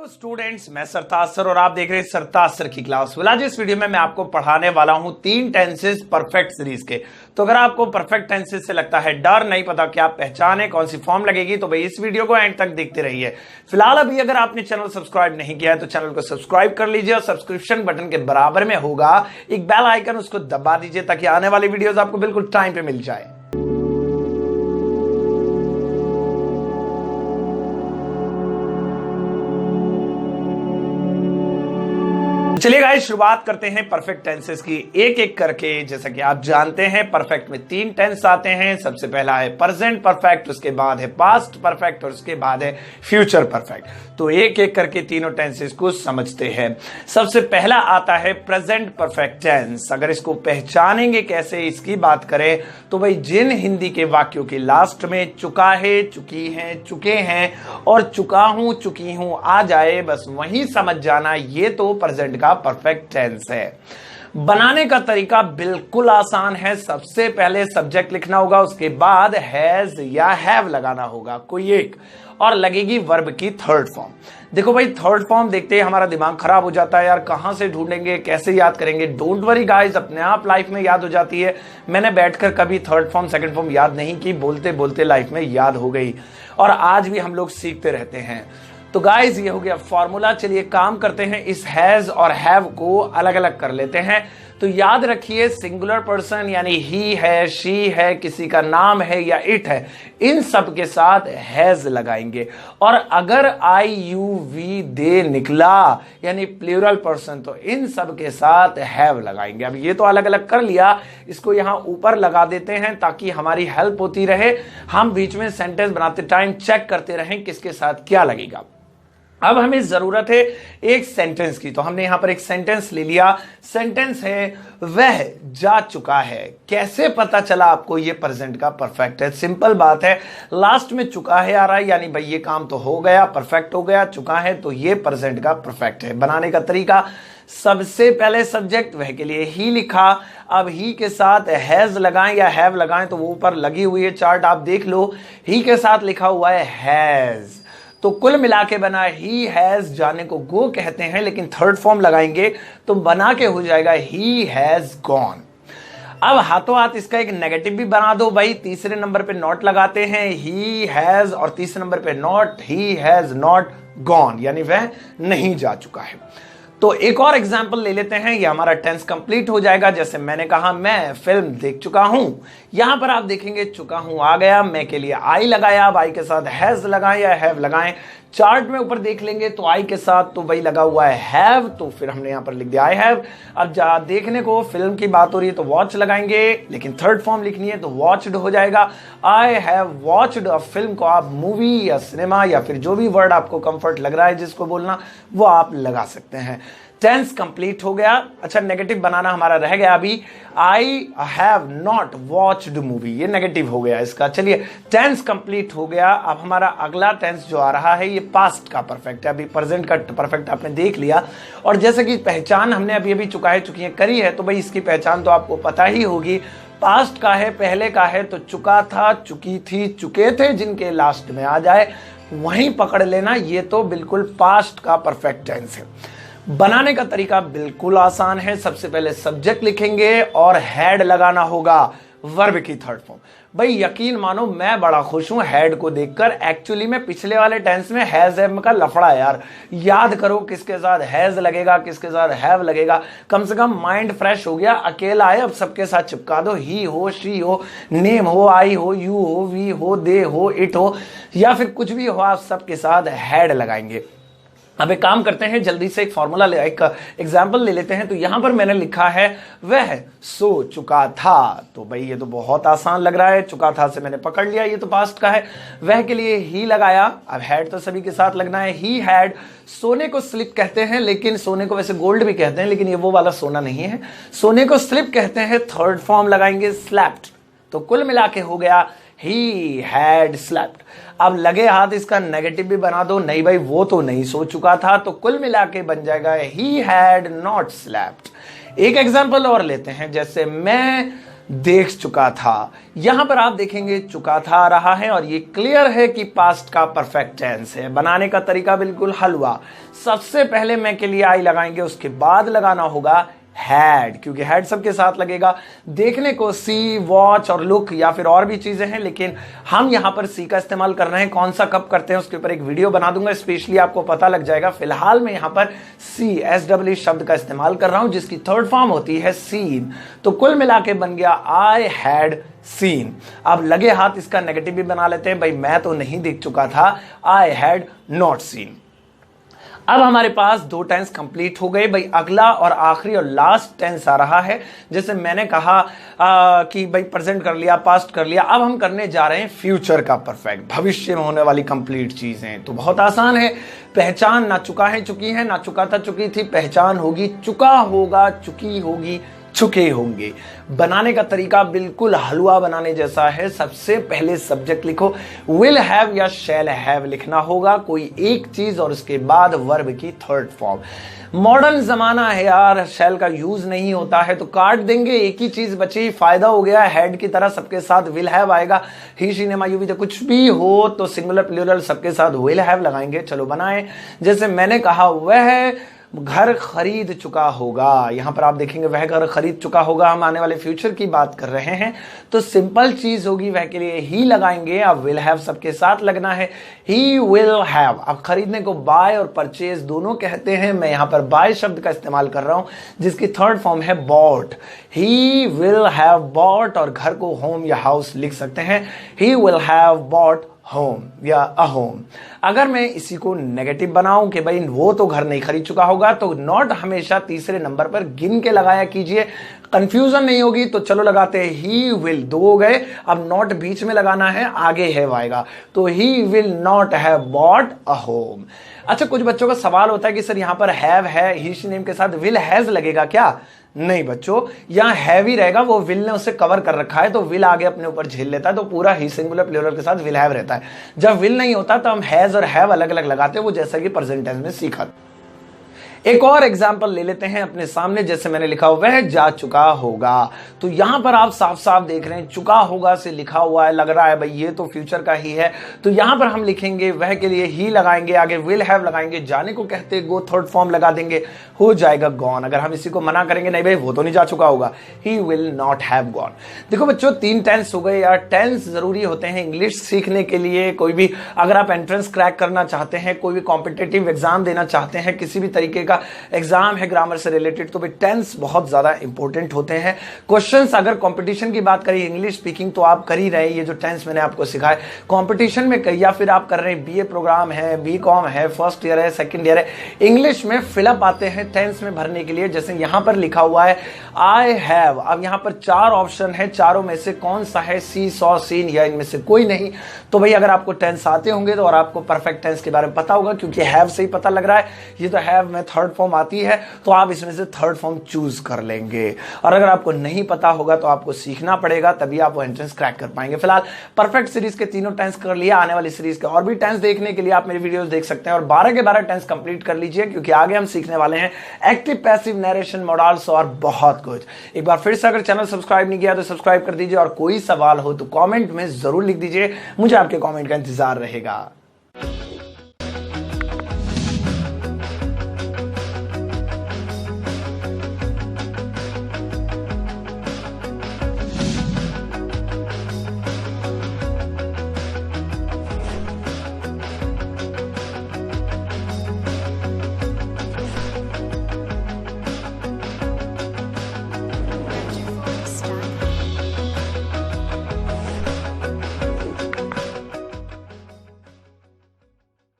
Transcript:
Hello students, मैं सरताज sir और आप देख रहे हैं सरताज सर की क्लास। आज इस वीडियो में मैं आपको पढ़ाने वाला हूं 3 टेंसेस परफेक्ट सीरीज के। तो अगर आपको परफेक्ट टेंसेस से लगता है डर, नहीं पता क्या पहचाने कौन सी फॉर्म लगेगी, तो भाई इस वीडियो को एंड तक देखते रहिए। फिलहाल अभी अगर आपने चैनल सब्सक्राइब नहीं किया है तो चैनल को सब्सक्राइब कर लीजिए और सब्सक्रिप्शन बटन के बराबर में होगा एक बेल आइकन, उसको दबा दीजिए ताकि आने वाली वीडियोस आपको बिल्कुल टाइम पे मिल जाए। चलिए गाइस, शुरुआत करते हैं परफेक्ट टेंसेस की एक एक करके। जैसा कि आप जानते हैं परफेक्ट में 3 टेंस आते हैं। सबसे पहला है प्रेजेंट परफेक्ट, उसके बाद है पास्ट परफेक्ट और उसके बाद है फ्यूचर परफेक्ट। तो एक एक करके तीनों टेंसेस को समझते हैं। सबसे पहला आता है प्रेजेंट परफेक्ट टेंस। अगर इसको पहचानेंगे कैसे, इसकी बात करें तो भाई जिन हिंदी के वाक्यों के लास्ट में चुका है, चुकी है, चुके हैं और चुका हूं, चुकी हूं आ जाए, बस वही समझ जाना ये तो प्रेजेंट का परफेक्ट टेंस है। बनाने का तरीका बिल्कुल आसान है। सबसे पहले सब्जेक्ट लिखना होगा, उसके बाद हैज या हैव लगाना होगा कोई एक, और लगेगी वर्ब की थर्ड फॉर्म। देखो भाई, थर्ड फॉर्म देखते ही हमारा दिमाग खराब हो जाता है यार, कहां से ढूंढेंगे, कैसे याद करेंगे। डोंट वरी गाइस, अपने आप लाइफ में याद हो जाती है। मैंने बैठकर कभी थर्ड फॉर्म सेकंड फॉर्म याद नहीं की, बोलते बोलते लाइफ में याद हो गई और आज भी हम लोग सीखते रहते हैं। तो गाइज ये हो गया फॉर्मूला। चलिए काम करते हैं, इस हैज और हैव को अलग अलग कर लेते हैं। तो याद रखिए, सिंगुलर पर्सन यानी ही है, शी है, किसी का नाम है या इट है, इन सब के साथ हैज लगाएंगे। और अगर आई यू वी दे निकला यानी प्लूरल पर्सन, तो इन सब के साथ हैव लगाएंगे। अब ये तो अलग अलग कर लिया, इसको यहां ऊपर लगा देते हैं ताकि हमारी हेल्प होती रहे। हम बीच में सेंटेंस बनाते टाइम चेक करते रहें किसके साथ क्या लगेगा। अब हमें जरूरत है एक सेंटेंस की, तो हमने यहां पर एक सेंटेंस ले लिया। सेंटेंस है वह जा चुका है। कैसे पता चला आपको ये प्रेजेंट का परफेक्ट है? सिंपल बात है, लास्ट में चुका है आ रहा है यानी भाई ये काम तो हो गया, परफेक्ट हो गया, चुका है तो ये प्रेजेंट का परफेक्ट है। बनाने का तरीका, सबसे पहले सब्जेक्ट वह के लिए ही लिखा। अब ही के साथ हैज लगाएं या हैव लगाएं, तो वो ऊपर लगी हुई है चार्ट, आप देख लो। ही के साथ लिखा हुआ है हैज, तो कुल मिला के बना ही हैज। जाने को गो कहते हैं, लेकिन थर्ड फॉर्म लगाएंगे तो बना के हो जाएगा ही हैज गॉन। अब हाथों हाथ इसका एक नेगेटिव भी बना दो भाई। तीसरे नंबर पे नॉट लगाते हैं, ही हैज, और तीसरे नंबर पे not, he has not gone यानी वह नहीं जा चुका है। तो एक और एग्जाम्पल ले लेते हैं, ये हमारा टेंस कंप्लीट हो जाएगा। जैसे मैंने कहा मैं फिल्म देख चुका हूं, यहां पर आप देखेंगे चुका हूं आ गया, मैं के लिए आई लगाया। अब आई के साथ हैज लगाएं या हैव लगाएं। चार्ट में ऊपर देख लेंगे तो आई के साथ तो वही लगा हुआ है हैव, तो फिर हमने यहां पर लिख दिया आई हैव। अब देखने को फिल्म की बात हो रही है तो वॉच लगाएंगे, लेकिन थर्ड फॉर्म लिखनी है तो वॉच्ड हो जाएगा। I have watched a film को आप मूवी या सिनेमा या फिर जो भी वर्ड आपको कंफर्ट लग रहा है जिसको बोलना, वो आप लगा सकते हैं। टेंस कंप्लीट हो गया। अच्छा, नेगेटिव बनाना हमारा रह गया अभी। I have not watched movie, ये नेगेटिव हो गया इसका। चलिए, टेंस कंप्लीट हो गया। अब हमारा अगला टेंस जो आ रहा है ये पास्ट का परफेक्ट है। अभी प्रेजेंट का परफेक्ट आपने देख लिया, और जैसे कि पहचान हमने अभी अभी चुका है, चुकी करी है, तो भाई इसकी पहचान तो आपको पता ही होगी। पास्ट का है, पहले का है, तो चुका था, चुकी थी, चुके थे, जिनके लास्ट में आ जाए वहीं पकड़ लेना, ये तो बिल्कुल पास्ट का परफेक्ट टेंस है। बनाने का तरीका बिल्कुल आसान है। सबसे पहले सब्जेक्ट लिखेंगे और हैड लगाना होगा वर्ब की थर्ड फॉर्म। भाई यकीन मानो मैं बड़ा खुश हूं हैड को देखकर। एक्चुअली में पिछले वाले टेंस में हैज हैव का लफड़ा है यार। याद करो किसके साथ हैज लगेगा, किसके साथ हैव लगेगा। कम से कम माइंड फ्रेश हो गया। अकेला है, अब सबके साथ चिपका दो। ही हो, शी हो, नेम हो, आई हो, यू हो, वी हो, दे हो, इट हो, या फिर कुछ भी हो, आप सबके साथ हैड लगाएंगे। अब एक काम करते हैं, जल्दी से एक फॉर्मूला एक एग्जाम्पल ले लेते हैं। तो यहां पर मैंने लिखा है वह सो चुका था, तो भाई ये तो बहुत आसान लग रहा है। चुका था से मैंने पकड़ लिया, ये तो पास्ट का है। वह के लिए ही लगाया। अब हैड तो सभी के साथ लगना है। ही हैड, सोने को स्लिप कहते हैं, लेकिन सोने को वैसे गोल्ड भी कहते हैं, लेकिन ये वो वाला सोना नहीं है। सोने को स्लिप कहते हैं, थर्ड फॉर्म लगाएंगे स्लैप्ड। तो कुल मिला के हो गया ही हैड स्लैप्ड। अब लगे हाथ इसका नेगेटिव भी बना दो। नहीं भाई, वो तो नहीं सो चुका था, तो कुल मिला के बन जाएगा ही हैड नॉट स्लैप्ड। एक एग्जांपल और लेते हैं, जैसे मैं देख चुका था। यहां पर आप देखेंगे चुका था आ रहा है और ये क्लियर है कि पास्ट का परफेक्ट टेंस है। बनाने का तरीका बिल्कुल हलवा। सबसे पहले मैं के लिए आई लगाएंगे, उसके बाद लगाना होगा हैड, क्योंकि हैड सबके साथ लगेगा। देखने को सी, वॉच और लुक या फिर और भी चीजें हैं, लेकिन हम यहां पर सी का इस्तेमाल कर रहे हैं। कौन सा कब करते हैं उसके ऊपर एक वीडियो बना दूंगा, स्पेशली आपको पता लग जाएगा। फिलहाल मैं यहां पर सी, SW शब्द का इस्तेमाल कर रहा हूं, जिसकी थर्ड फॉर्म होती है सीन। तो कुल मिला के बन गया आई हैड सीन। अब लगे हाथ इसका नेगेटिव भी बना लेते हैं। भाई मैं तो नहीं देख चुका था, आई हैड नॉट सीन। अब हमारे पास दो टेंस कंप्लीट हो गए। भाई अगला और आखिरी और लास्ट टेंस आ रहा है। जैसे मैंने कहा कि भाई प्रेजेंट कर लिया, पास्ट कर लिया, अब हम करने जा रहे हैं फ्यूचर का परफेक्ट, भविष्य में होने वाली कंप्लीट चीजें। तो बहुत आसान है। पहचान ना चुका है, चुकी है, ना चुका था, चुकी थी। पहचान होगी चुका होगा, चुकी होगी, चुके होंगे। बनाने का तरीका बिल्कुल हलवा बनाने जैसा है। सबसे पहले सब्जेक्ट लिखो, विल हैव या शैल हैव लिखना होगा, कोई एक चीज, और उसके बाद वर्ब की थर्ड फॉर्म। मॉडर्न जमाना है यार, शैल का यूज नहीं होता है तो काट देंगे, एक ही चीज बची, फायदा हो गया। हेड की तरह सबके साथ विल हैव आएगा। ही, सिनेमा, यूवी, तो कुछ भी हो तो सिंगुलर प्लूरल सबके साथ विल हैव लगाएंगे। चलो बनाएं। जैसे मैंने कहा वह घर खरीद चुका होगा, यहां पर आप देखेंगे वह घर खरीद चुका होगा। हम आने वाले फ्यूचर की बात कर रहे हैं तो सिंपल चीज होगी, वह के लिए ही लगाएंगे। अब विल हैव सबके साथ लगना है, ही विल हैव। अब खरीदने को बाय और परचेज दोनों कहते हैं। मैं यहां पर बाय शब्द का इस्तेमाल कर रहा हूं, जिसकी थर्ड फॉर्म है bought. He will have bought, और घर को होम या हाउस लिख सकते हैं, he will have bought home या अ होम। अगर मैं इसी को नेगेटिव बनाऊं कि भाई वो तो घर नहीं खरीद चुका होगा, तो नॉट हमेशा तीसरे नंबर पर गिन के लगाया कीजिए, कंफ्यूजन नहीं होगी। तो चलो लगाते हैं, ही विल, दो हो गए। अब नॉट बीच में लगाना है, आगे हैव आएगा, तो he will not have bought a home. अच्छा, कुछ बच्चों का सवाल होता है कि सर यहां पर हैव है, ही नेम के साथ विल हैज लगेगा क्या? नहीं बच्चों, यहां हैव ही रहेगा। वो विल ने उसे कवर कर रखा है तो विल आगे अपने ऊपर झेल लेता है, तो पूरा ही सिंगुलर प्लूरल के साथ विल हैव रहता है। जब विल नहीं होता तो हम हैज और हैव अलग अलग लगाते हैं, वो जैसा कि प्रेजेंट टेंस में सीखा। एक और एग्जाम्पल ले लेते हैं अपने सामने। जैसे मैंने लिखा वह जा चुका होगा, तो यहां पर आप साफ साफ देख रहे हैं चुका होगा से लिखा हुआ है, लग रहा है भाई ये तो फ्यूचर का ही है। तो यहां पर हम लिखेंगे वह के लिए ही लगाएंगे, आगे विल हैव लगाएंगे, जाने को कहते गो, थर्ड फॉर्म लगा देंगे, हो जाएगा गॉन। अगर हम इसी को मना करेंगे नहीं भाई वो तो नहीं जा चुका होगा, he will not have gone. देखो बच्चों, 3 टेंस हो गए यार। टेंस जरूरी होते हैं इंग्लिश सीखने के लिए। कोई भी अगर आप एंट्रेंस क्रैक करना चाहते हैं, कोई भी कॉम्पिटेटिव एग्जाम देना चाहते हैं, किसी भी तरीके का एग्जाम है ग्रामर से रिलेटेड, तो भी टेंस बहुत ज्यादा इंपॉर्टेंट होते हैं। क्वेश्चंस अगर कंपटीशन की बात करें, इंग्लिश स्पीकिंग तो आप कर ही रहे हैं, ये जो टेंस मैंने आपको सिखाया कंपटीशन में, या फिर आप कर रहे हैं बीए प्रोग्राम है, बीकॉम है, फर्स्ट ईयर है, सेकंड ईयर है, इंग्लिश में फिलअप आते हैं टेंस में भरने के लिए। जैसे यहां पर लिखा हुआ है आई हैव। अब यहां पर 4 ऑप्शन है, चारों में से कौन सा है, सी, सॉ, सीन या इनमें से कोई नहीं। तो भाई अगर आपको टेंस आते होंगे तो और आपको परफेक्ट टेंस के बारे में पता होगा, क्योंकि हैव से ही पता लग रहा है, ये तो हैव में थर्ड फॉर्म आती है, तो आप इसमें से थर्ड फॉर्म चूज कर लेंगे। और अगर आपको नहीं पता होगा तो आपको सीखना पड़ेगा, तभी आप वो एंट्रेंस क्रैक कर पाएंगे। फिलहाल परफेक्ट सीरीज के तीनों टेंस कर लिया। आने वाली सीरीज के और भी टेंस देखने के लिए आप मेरी वीडियोस देख सकते हैं, और 12 के 12 टेंस कंप्लीट कर लीजिए, क्योंकि आगे हम सीखने वाले हैं एक्टिव पैसिव नरेशन मॉडल्स और बहुत कुछ। एक बार फिर से अगर चैनल सब्सक्राइब नहीं किया तो सब्सक्राइब कर दीजिए, और कोई सवाल हो तो कमेंट में जरूर लिख दीजिए, मुझे आपके कमेंट का इंतजार रहेगा।